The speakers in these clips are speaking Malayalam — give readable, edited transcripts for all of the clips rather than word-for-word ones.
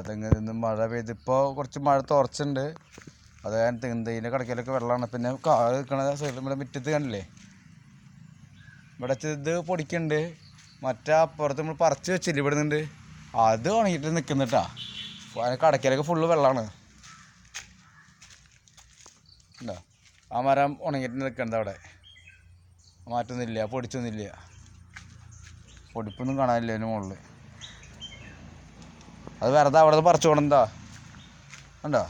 തെങ്ങ് നിന്ന് മഴ പെയ്തിപ്പോൾ കുറച്ച് മഴ തുറച്ചുണ്ട്. അത് കാരണം തെങ്ങിൻ്റെ കടക്കയിലൊക്കെ വെള്ളമാണ്. പിന്നെ കാട് നിൽക്കണ സൈഡിൽ നമ്മുടെ മുറ്റത്ത് കണ്ടില്ലേ, ഇവിടെ ഇത് പൊടിക്കുന്നുണ്ട്. മറ്റേ അപ്പുറത്ത് നമ്മൾ പറിച്ച് വെച്ചില്ല ഇവിടെ നിന്നുണ്ട്, അത് ഉണങ്ങിയിട്ട് നിൽക്കുന്നുട്ടാ. കടക്കയിലൊക്കെ ഫുള്ള് വെള്ളമാണ്. ഉണ്ടോ ആ മരം ഉണങ്ങിയിട്ട് നിൽക്കുന്നത് അവിടെ, മാറ്റൊന്നുമില്ല, പൊടിച്ചൊന്നുമില്ല, പൊടിപ്പൊന്നും കാണാനില്ല അതിന് മുകളിൽ. അത് വെറുതെ അവിടെ പറിച്ചു കൊണ്ടെന്താ ഉണ്ടോ,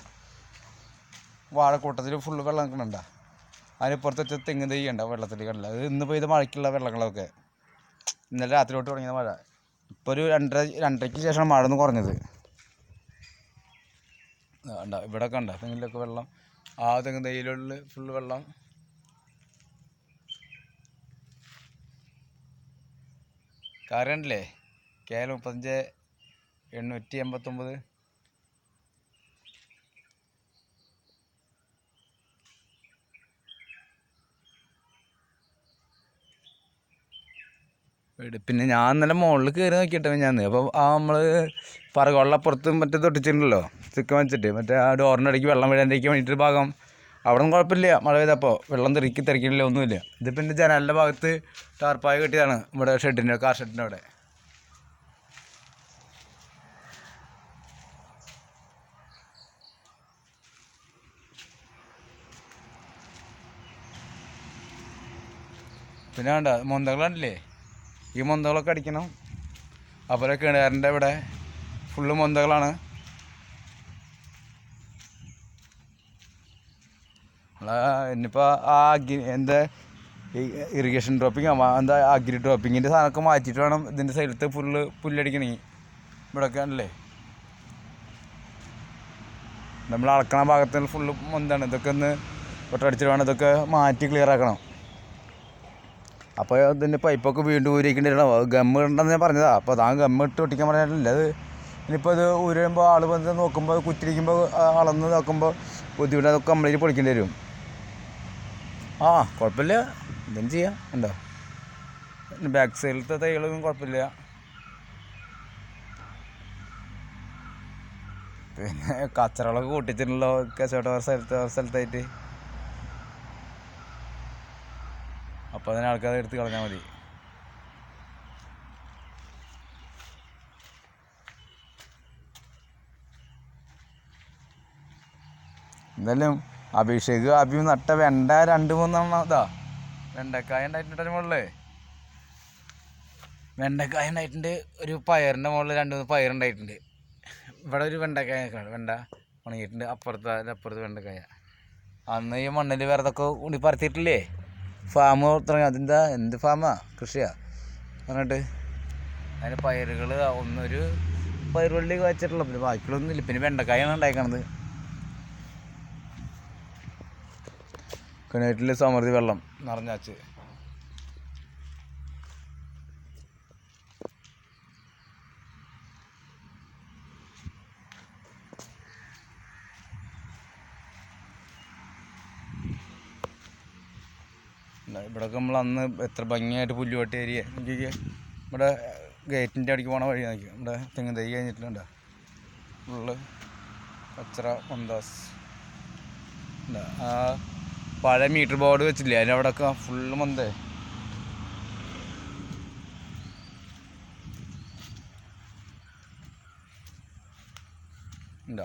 വാഴക്കൂട്ടത്തിൽ ഫുള്ള് വെള്ളം നിൽക്കണുണ്ടോ. അതിനിപ്പുറത്ത് വെച്ച തെങ്ങ് തൈ ഉണ്ടോ വെള്ളത്തിൽ കണ്ടില്ല. അത് ഇന്ന് പെയ്ത മഴയ്ക്കുള്ള വെള്ളങ്ങളൊക്കെ ഇന്നലെ രാത്രി തൊട്ട് തുടങ്ങിയ മഴ. ഇപ്പോൾ ഒരു രണ്ടരയ്ക്ക് ശേഷമാണ് മഴ ഒന്ന് കുറഞ്ഞത്. ഉണ്ടോ ഇവിടെയൊക്കെ ഉണ്ടോ തെങ്ങിലൊക്കെ വെള്ളം, ആ തെങ്ങ് തൈയിലുള്ള ഫുള്ള് വെള്ളം. കറണ്ടില്ലേ KL 35 889. പിന്നെ ഞാൻ ഇന്നലെ മുകളിൽ കയറി നോക്കിയിട്ടോ ഞാൻ. അപ്പോൾ നമ്മൾ പറകവെള്ളപ്പുറത്ത് മറ്റേ തൊട്ടിച്ചിട്ടുണ്ടല്ലോ ചിക്കൻ വെച്ചിട്ട്, മറ്റേ ആ ഡോറിൻ്റെ ഇടയ്ക്ക് വെള്ളം വീഴാണ്ടിരിക്കാൻ വേണ്ടിയിട്ട് ഭാഗം അവിടെ ഒന്നും കുഴപ്പമില്ല. മഴ പെയ്തപ്പോൾ വെള്ളം തെറിക്കില്ല, ഒന്നുമില്ല. ഇത് പിന്നെ ജനാലിൻ്റെ ഭാഗത്ത് ടാർപ്പായ കെട്ടിയതാണ്, ഇവിടെ ഷെഡിൻ്റെ കാർ ഷെഡിൻ്റെ അവിടെ. പിന്നെ വേണ്ട മൊന്തകളുണ്ടല്ലേ, ഈ മൊന്തകളൊക്കെ അടിക്കണം. അതുപോലെ കിണറിൻ്റെ ഇവിടെ ഫുള്ള് മൊന്തകളാണ്. ഇനിയിപ്പോൾ ആ എന്താ ഇറിഗേഷൻ ഡ്രോപ്പിംഗ് എന്താ അഗ്രി ഡ്രോപ്പിങ്ങിൻ്റെ സാധനമൊക്കെ മാറ്റിയിട്ട് വേണം ഇതിൻ്റെ സൈഡിലത്തെ ഫുള്ള് പുല്ലടിക്കണമെങ്കിൽ. ഇവിടെയൊക്കെ ആണല്ലേ നമ്മൾ അളക്കണ ഭാഗത്ത് ഫുള്ള് മൊന്താണ്. ഇതൊക്കെ ഒന്ന് ഒട്ടടിച്ചിട്ട് വേണം ഇതൊക്കെ മാറ്റി ക്ലിയർ ആക്കണം. അപ്പോൾ ഇതിൻ്റെ പൈപ്പൊക്കെ വീണ്ടും ഊരിക്കേണ്ടി വരണം. ഗമ്മ് ഉണ്ടെന്ന് ഞാൻ പറഞ്ഞതാണ്. അപ്പോൾ അതാ ഗമ്മ് ഇട്ട് ഒട്ടിക്കാൻ പറയാനില്ല. അത് ഇനിയിപ്പോൾ അത് ഊരുമ്പോൾ ആൾ വന്ന് നോക്കുമ്പോൾ കുറ്റിരിക്കുമ്പോൾ അളന്ന് നോക്കുമ്പോൾ ബുദ്ധിമുട്ട്, അതൊക്കെ കംപ്ലീറ്റ് പൊളിക്കേണ്ടി വരും. കുഴപ്പമില്ല, എന്തെങ്കിലും ചെയ്യാം. ഉണ്ടോ ബാക്ക് സൈഡിലത്തെ തൈകളൊന്നും കുഴപ്പമില്ല. പിന്നെ കച്ചറകളൊക്കെ കൂട്ടിച്ചിട്ടുണ്ടല്ലോ കച്ചവട സ്ഥലത്തായിട്ട്. അപ്പോൾ അതിന് ആൾക്കാരെ എടുത്ത് കളഞ്ഞാൽ മതി. എന്തായാലും അഭിയും നട്ട വെണ്ട 2-3 ഇതാ വെണ്ടക്കായ ഉണ്ടായിട്ടുണ്ട്. മുകളിൽ വെണ്ടക്കായ ഉണ്ടായിട്ടുണ്ട്. ഒരു പയറിൻ്റെ മുകളിൽ 2-3 പയറുണ്ടായിട്ടുണ്ട്. ഇവിടെ ഒരു വെണ്ടക്കായ വെണ്ട ഉണങ്ങിയിട്ടുണ്ട്. അപ്പുറത്ത് വെണ്ടക്കായ. അന്ന് ഈ മണ്ണിൽ വെറുതൊക്കെ ഉണ്ടി പരത്തിയിട്ടില്ലേ, ഫാം തുടങ്ങി. അതെന്താ എന്ത് ഫാമാ, കൃഷിയാ പറഞ്ഞിട്ട്. അതിന് പയറുകൾ ഒന്നൊരു പയറുവള്ളി വെച്ചിട്ടുള്ളൂ, പിന്നെ ബാക്കിയുള്ളൊന്നും ഇല്ല. പിന്നെ വെണ്ടക്കായാണ് ഉണ്ടായിക്കണത്. കിണറ്റിൽ സമൃദ്ധി വെള്ളം നിറഞ്ഞാച്ച്. ഇവിടെയൊക്കെ നമ്മൾ അന്ന് എത്ര ഭംഗിയായിട്ട് പുല്ലുവട്ടി ഏരിയ നോക്കിയൊക്കെ. ഇവിടെ ഗേറ്റിൻ്റെ അടിക്ക് പോകണ വഴി നോക്കി, ഇവിടെ തെങ്ങ് തൈ കഴിഞ്ഞിട്ടുണ്ട്. ഫുള്ള് കച്ചറ മന്ദാസ്. ആ പഴയ മീറ്റർ ബോർഡ് വെച്ചില്ലേ, അതിനവിടെയൊക്കെ ഫുള്ള് മന്ദേ.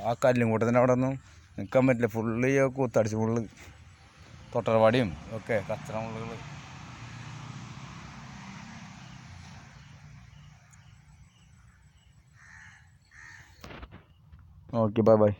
ആ കല്ലും കൂട്ടത്തിൻ്റെ അവിടെ ഒന്നും നിൽക്കാൻ പറ്റില്ല, ഫുള്ള് ഈ കൂത്തടിച്ച് ഫുള്ള് തൊട്ടറവാടിയും ഒക്കെ കച്ചറ മുള്ളുകൾ. Okay by.